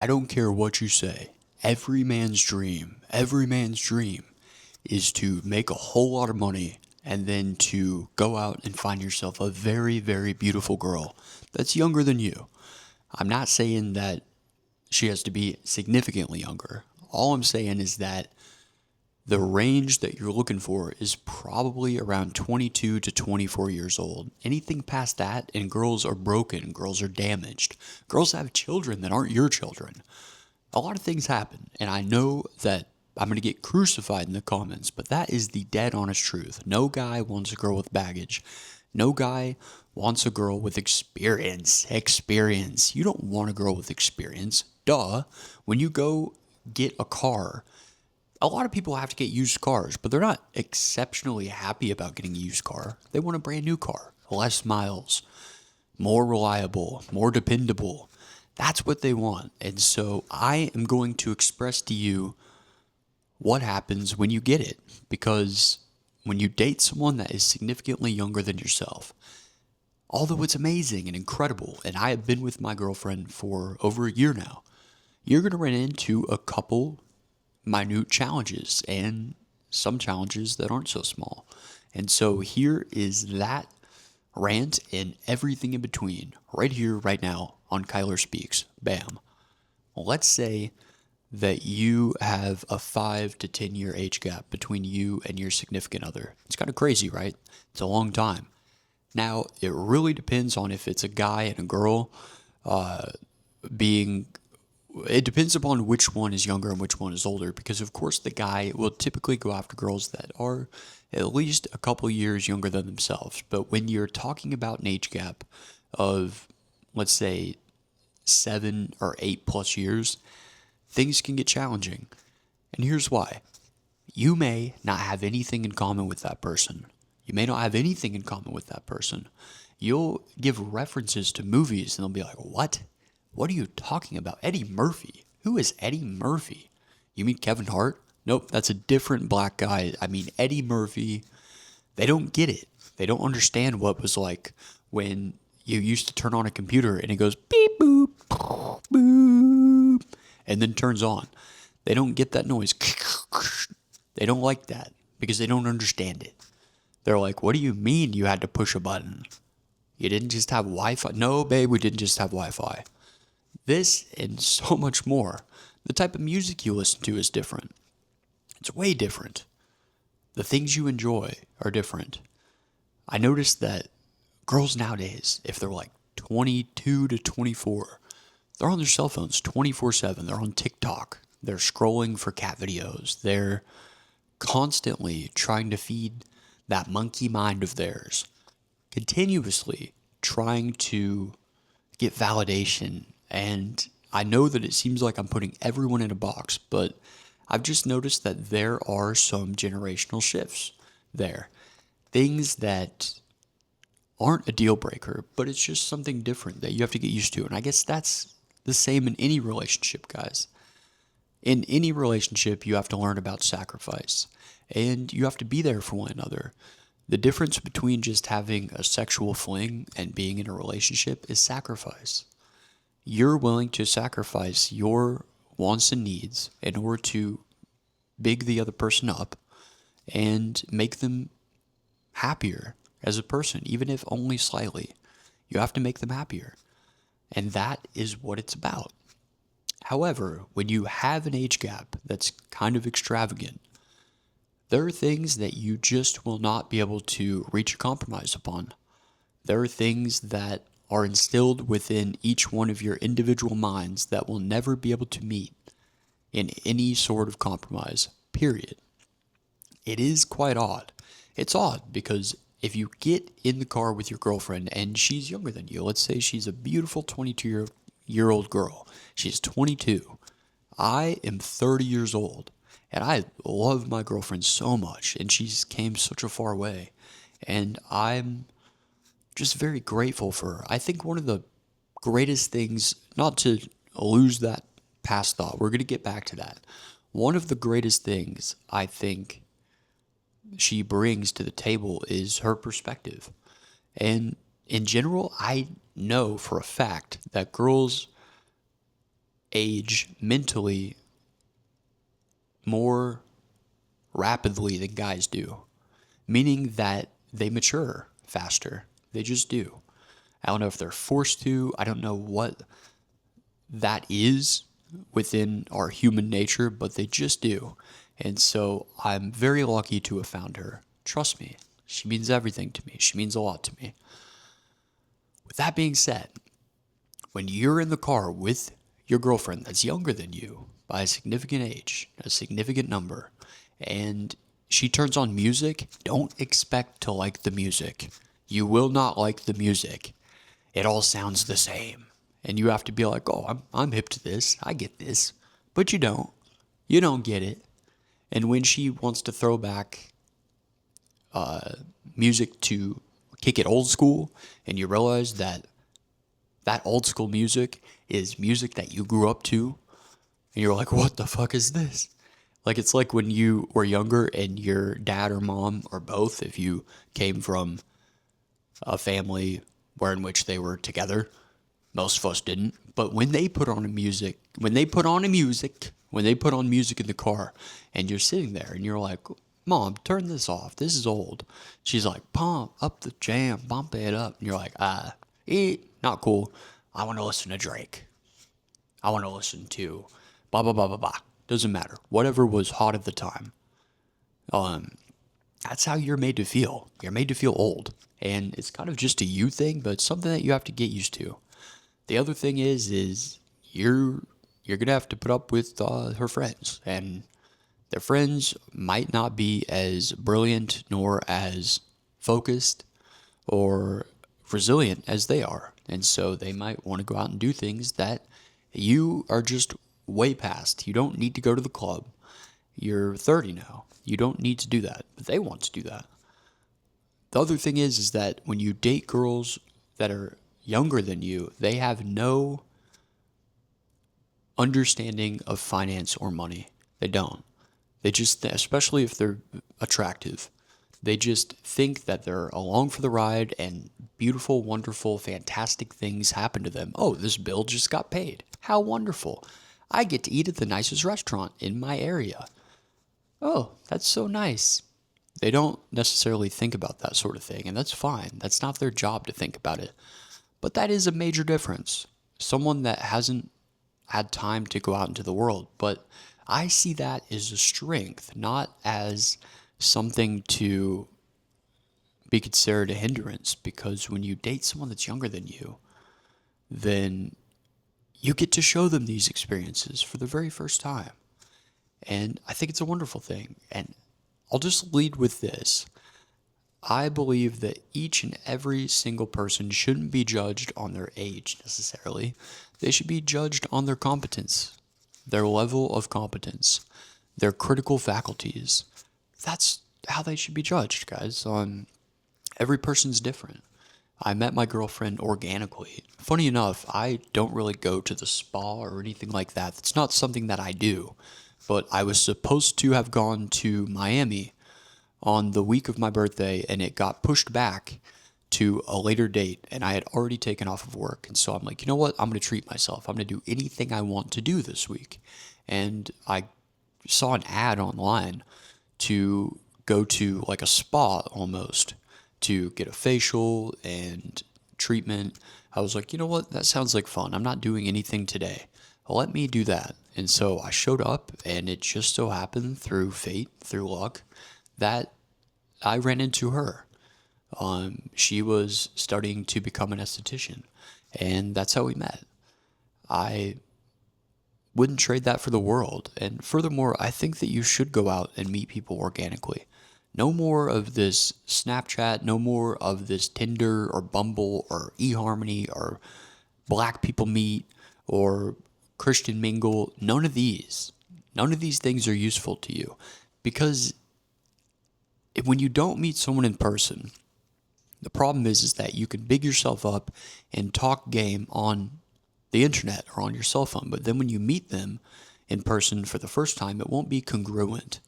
I don't care what you say. Every man's dream is to make a whole lot of money and then to go out and find yourself a very, very beautiful girl that's younger than you. I'm not saying that she has to be significantly younger. All I'm saying is that the range that you're looking for is probably around 22 to 24 years old. Anything past that, and girls are broken, girls are damaged, girls have children that aren't your children. A lot of things happen, and I know that I'm going to get crucified in the comments, but that is the dead honest truth. No guy wants a girl with baggage. No guy wants a girl with experience. Experience. You don't want a girl with experience. Duh. When you go get a car, a lot of people have to get used cars, but they're not exceptionally happy about getting a used car. They want a brand new car, less miles, more reliable, more dependable. That's what they want. And so I am going to express to you what happens when you get it. Because when you date someone that is significantly younger than yourself, although it's amazing and incredible, and I have been with my girlfriend for over a year now, you're going to run into a couple minute challenges and some challenges that aren't so small. And so here is that rant and everything in between right here, right now on Kyler Speaks. Bam. Let's say that you have a 5 to 10 year age gap between you and your significant other. It's kind of crazy, right? It's a long time. Now, it really depends on if it's a guy and a girl being it depends upon which one is younger and which one is older, because of course the guy will typically go after girls that are at least a couple years younger than themselves. But when you're talking about an age gap of, let's say, 7 or 8 plus years, things can get challenging. And here's why. You may not have anything in common with that person. You may not have anything in common with that person. You'll give references to movies and they'll be like, what? What are you talking about? Eddie Murphy? Who is Eddie Murphy? You mean Kevin Hart? Nope, that's a different black guy. I mean, Eddie Murphy. They don't get it. They don't understand what it was like when you used to turn on a computer and it goes beep, boop, boop, and then turns on. They don't get that noise. They don't like that because they don't understand it. They're like, what do you mean you had to push a button? You didn't just have Wi-Fi? No, babe, we didn't just have Wi-Fi. This and so much more. The type of music you listen to is different. It's way different. The things you enjoy are different. I noticed that girls nowadays, if they're like 22 to 24, they're on their cell phones 24/7. They're on TikTok. They're scrolling for cat videos. They're constantly trying to feed that monkey mind of theirs, continuously trying to get validation. And I know that it seems like I'm putting everyone in a box, but I've just noticed that there are some generational shifts there. Things that aren't a deal breaker, but it's just something different that you have to get used to. And I guess that's the same in any relationship, guys. In any relationship, you have to learn about sacrifice and you have to be there for one another. The difference between just having a sexual fling and being in a relationship is sacrifice. You're willing to sacrifice your wants and needs in order to big the other person up and make them happier as a person, even if only slightly. You have to make them happier. And that is what it's about. However, when you have an age gap that's kind of extravagant, there are things that you just will not be able to reach a compromise upon. There are things that are instilled within each one of your individual minds that will never be able to meet in any sort of compromise, period. It is quite odd. It's odd because if you get in the car with your girlfriend and she's younger than you, let's say she's a beautiful 22-year-old girl. She's 22. I am 30 years old and I love my girlfriend so much and she's came such a far way and I'm just very grateful for her. I think one of the greatest things, not to lose that past thought, we're going to get back to that. One of the greatest things I think she brings to the table is her perspective. And in general, I know for a fact that girls age mentally more rapidly than guys do, meaning that they mature faster. They just do. I don't know if they're forced to. I don't know what that is within our human nature, but they just do. And so I'm very lucky to have found her. Trust me, she means everything to me. She means a lot to me. With that being said, when you're in the car with your girlfriend that's younger than you by a significant age, a significant number, and she turns on music, don't expect to like the music. You will not like the music. It all sounds the same. And you have to be like, oh, I'm hip to this. I get this. But you don't. You don't get it. And when she wants to throw back music to kick it old school, and you realize that that old school music is music that you grew up to, and you're like, what the fuck is this? Like, it's like when you were younger and your dad or mom or both, if you came from a family where in which they were together, most of us didn't, but when they put on music in the car, and you're sitting there and you're like, Mom, turn this off, this is old. She's like, pump up the jam, bump it up. And you're like, not cool. I want to listen to Drake. I want to listen to blah, blah, blah, blah, blah. Doesn't matter. Whatever was hot at the time. That's how you're made to feel. You're made to feel old. And it's kind of just a you thing, but it's something that you have to get used to. The other thing is you're gonna have to put up with her friends, and their friends might not be as brilliant nor as focused or resilient as they are, and so they might want to go out and do things that you are just way past. You don't need to go to the club. You're 30 now. You don't need to do that, but they want to do that. The other thing is that when you date girls that are younger than you, they have no understanding of finance or money. They don't. They just, especially if they're attractive, they just think that they're along for the ride and beautiful, wonderful, fantastic things happen to them. Oh, this bill just got paid. How wonderful. I get to eat at the nicest restaurant in my area. Oh, that's so nice. They don't necessarily think about that sort of thing, and that's fine. That's not their job to think about it. But that is a major difference. Someone that hasn't had time to go out into the world. But I see that as a strength, not as something to be considered a hindrance. Because when you date someone that's younger than you, then you get to show them these experiences for the very first time. And I think it's a wonderful thing. And I'll just lead with this. I believe that each and every single person shouldn't be judged on their age necessarily. They should be judged on their competence, their level of competence, their critical faculties. That's how they should be judged, guys. Every person's different. I met my girlfriend organically. Funny enough, I don't really go to the spa or anything like that. It's not something that I do. But I was supposed to have gone to Miami on the week of my birthday, and it got pushed back to a later date, and I had already taken off of work. And so I'm like, you know what? I'm going to treat myself. I'm going to do anything I want to do this week. And I saw an ad online to go to like a spa almost to get a facial and treatment. I was like, you know what? That sounds like fun. I'm not doing anything today. Let me do that. And so I showed up, and it just so happened through fate, through luck, that I ran into her. She was starting to become an esthetician, and that's how we met. I wouldn't trade that for the world. And furthermore, I think that you should go out and meet people organically. No more of this Snapchat, no more of this Tinder or Bumble or eHarmony or Black People Meet or Christian Mingle. None of these things are useful to you, because when you don't meet someone in person, the problem is that you can big yourself up and talk game on the internet or on your cell phone, but then when you meet them in person for the first time, it won't be congruent.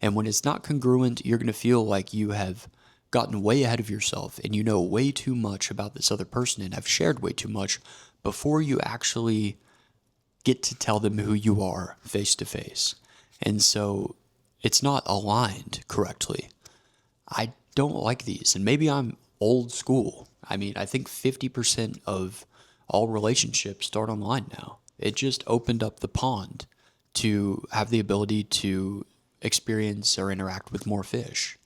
And when it's not congruent, you're going to feel like you have gotten way ahead of yourself and you know way too much about this other person and have shared way too much before you actually get to tell them who you are face to face. And so it's not aligned correctly. I don't like these. And maybe I'm old school. I mean, I think 50% of all relationships start online now. It just opened up the pond to have the ability to experience or interact with more fish.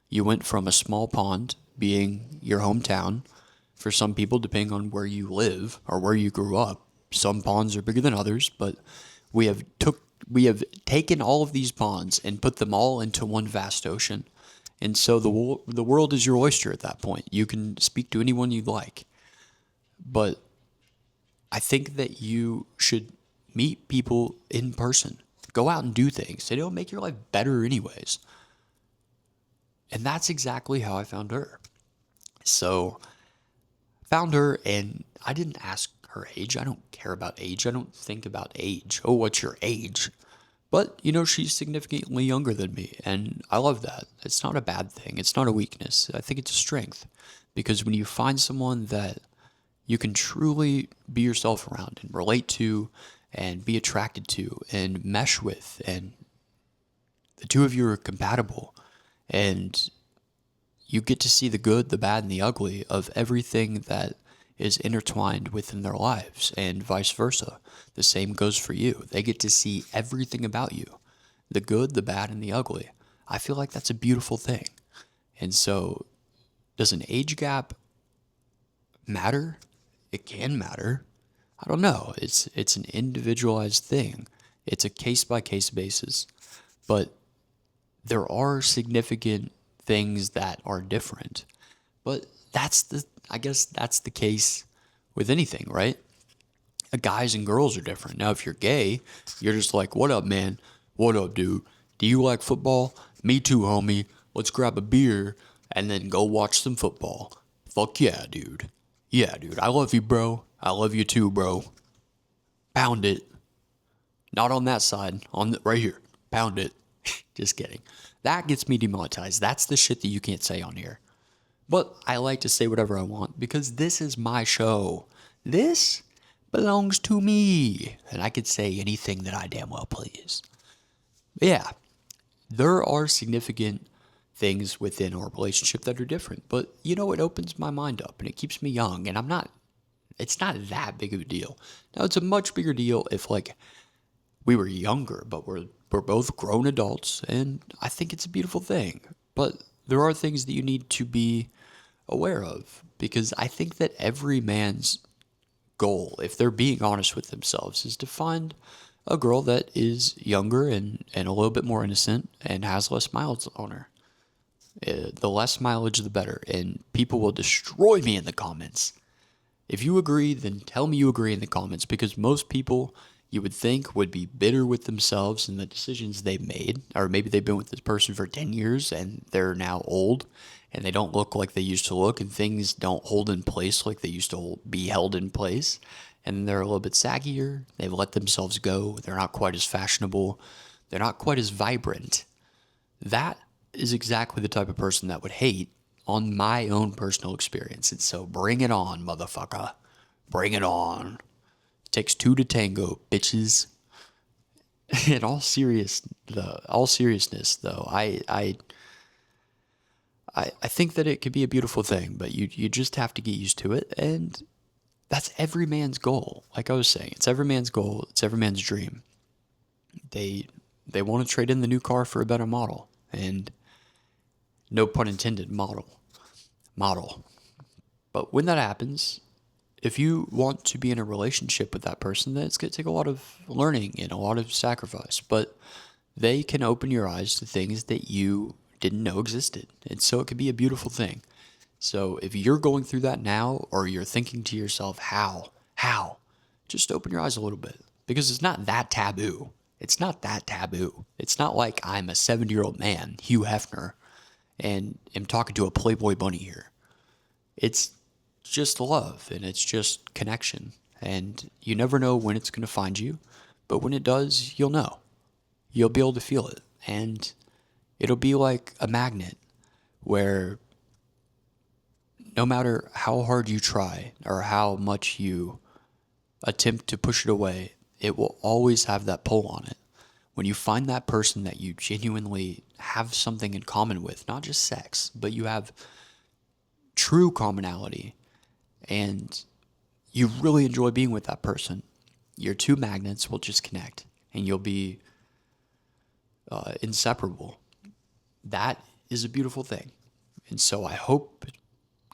You went from a small pond being your hometown. For some people, depending on where you live or where you grew up, some ponds are bigger than others, but we have taken all of these ponds and put them all into one vast ocean. And so the world is your oyster at that point. You can speak to anyone you'd like. But I think that you should meet people in person. Go out and do things. It'll make your life better anyways. And that's exactly how I found her. So, found her, and I didn't ask her age. I don't care about age. I don't think about age. Oh, what's your age? But, she's significantly younger than me, and I love that. It's not a bad thing. It's not a weakness. I think it's a strength. Because when you find someone that you can truly be yourself around and relate to and be attracted to and mesh with, and the two of you are compatible, and you get to see the good, the bad, and the ugly of everything that is intertwined within their lives, and vice versa. The same goes for you. They get to see everything about you, the good, the bad, and the ugly. I feel like that's a beautiful thing. And so, does an age gap matter? It can matter. I don't know. It's an individualized thing. It's a case by case basis. But there are significant things that are different. But I guess that's the case with anything, right? Guys and girls are different. Now, if you're gay, you're just like, what up, man? What up, dude? Do you like football? Me too, homie. Let's grab a beer and then go watch some football. Fuck yeah, dude. Yeah, dude. I love you, bro. I love you too, bro. Pound it. Not on that side. Right here. Pound it. Just kidding. That gets me demonetized. That's the shit that you can't say on here. But I like to say whatever I want because this is my show. This belongs to me. And I could say anything that I damn well please. But yeah, there are significant things within our relationship that are different. But it opens my mind up and it keeps me young. And it's not that big of a deal. Now, it's a much bigger deal if we were younger, but we're both grown adults. And I think it's a beautiful thing. But there are things that you need to be aware of because I think that every man's goal, if they're being honest with themselves, is to find a girl that is younger and a little bit more innocent and has less miles on her. The less mileage, the better. And people will destroy me in the comments. If you agree, then tell me you agree in the comments because most people you would think would be bitter with themselves and the decisions they've made. Or maybe they've been with this person for 10 years and they're now old and they don't look like they used to look and things don't hold in place like they used to be held in place. And they're a little bit saggier. They've let themselves go. They're not quite as fashionable. They're not quite as vibrant. That is exactly the type of person that would hate on my own personal experience. And so bring it on, motherfucker. Bring it on. It takes two to tango, bitches. In all seriousness, though, I think that it could be a beautiful thing, but you just have to get used to it, and that's every man's goal. Like I was saying, it's every man's goal. It's every man's dream. They want to trade in the new car for a better model, and no pun intended, model. But when that happens, if you want to be in a relationship with that person, then it's going to take a lot of learning and a lot of sacrifice. But they can open your eyes to things that you didn't know existed. And so it could be a beautiful thing. So if you're going through that now, or you're thinking to yourself, how, just open your eyes a little bit. Because it's not that taboo. It's not that taboo. It's not like I'm a 70-year-old man, Hugh Hefner, and am talking to a Playboy bunny here. It's just love, and it's just connection. And you never know when it's going to find you, but when it does, you'll know. You'll be able to feel it. And it'll be like a magnet where no matter how hard you try or how much you attempt to push it away, it will always have that pull on it. When you find that person that you genuinely have something in common with, not just sex, but you have true commonality and you really enjoy being with that person, your two magnets will just connect and you'll be inseparable. That is a beautiful thing. And so I hope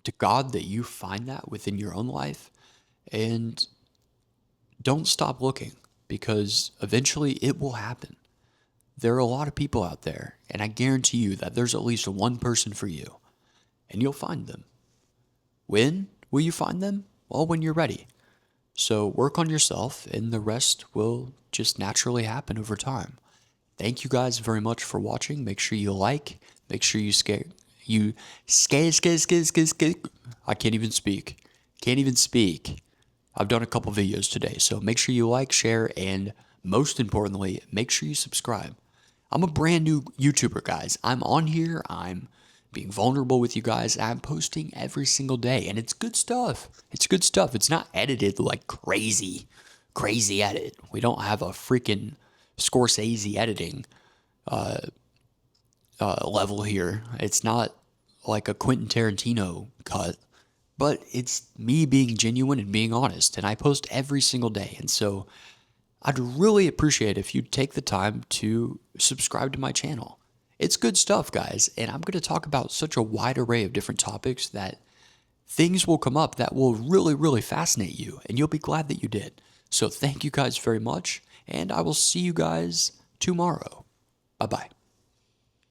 to God that you find that within your own life and don't stop looking because eventually it will happen. There are a lot of people out there, and I guarantee you that there's at least one person for you, and you'll find them. When will you find them? Well, when you're ready. So work on yourself, and the rest will just naturally happen over time. Thank you guys very much for watching. Make sure you like. Make sure you I can't even speak. Can't even speak. I've done a couple videos today, so make sure you like, share, and most importantly, make sure you subscribe. I'm a brand new YouTuber, guys. I'm on here. I'm being vulnerable with you guys. I'm posting every single day, and it's good stuff. It's good stuff. It's not edited like crazy edit. We don't have a freaking Scorsese editing level here. It's not like a Quentin Tarantino cut, but it's me being genuine and being honest, and I post every single day. And so I'd really appreciate if you take the time to subscribe to my channel. It's good stuff, guys, and I'm going to talk about such a wide array of different topics that things will come up that will really fascinate you, and you'll be glad that you did. So thank you guys very much, and I will see you guys tomorrow. Bye-bye.